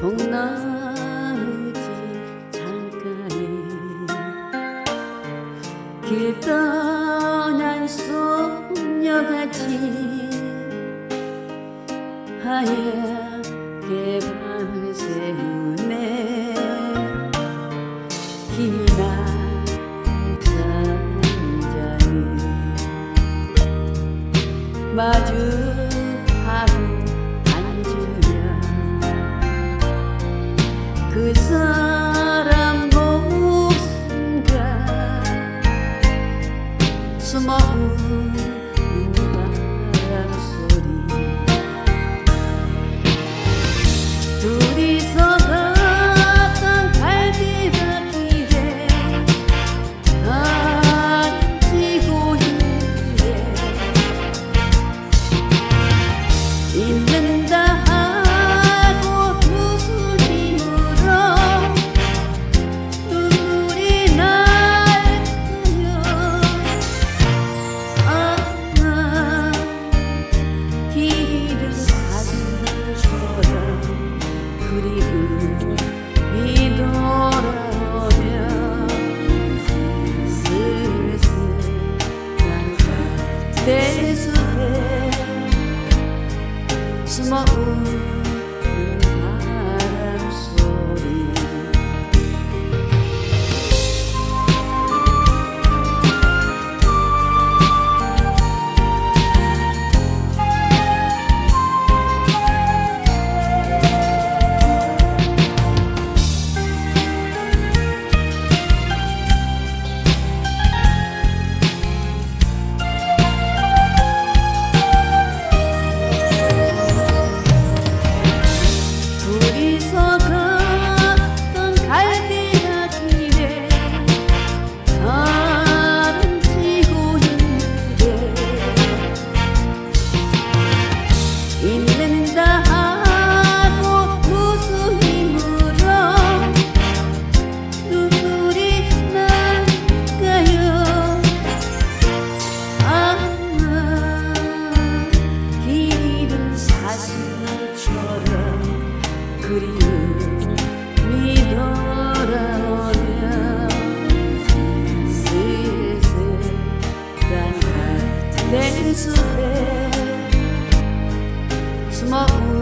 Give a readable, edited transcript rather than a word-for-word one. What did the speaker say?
동남지 창가에 길 떠난 소녀같이 하얗게 밤을 새우네. 기나 잔잔히 마주하고 앉으면 그 사람 목숨과 숨어오는 바람소리. 둘이서 걷던 갈비밭길에 앉히고 있네. 잊는다 하고 무슨 이유로 눈물이 날까요. 길은 가슴처럼 그리움이 돌아오면 슬슬 내 숲에 숨어오는 바람소리. 둘이서 걷던 갈비밭길에 바람치고 있는데 잊는다 하고 무슨 힘으로 눈물이 날까요. 길은 사슴처럼 그리움이 돌아오면 슬슬 내 숲에 숨어오는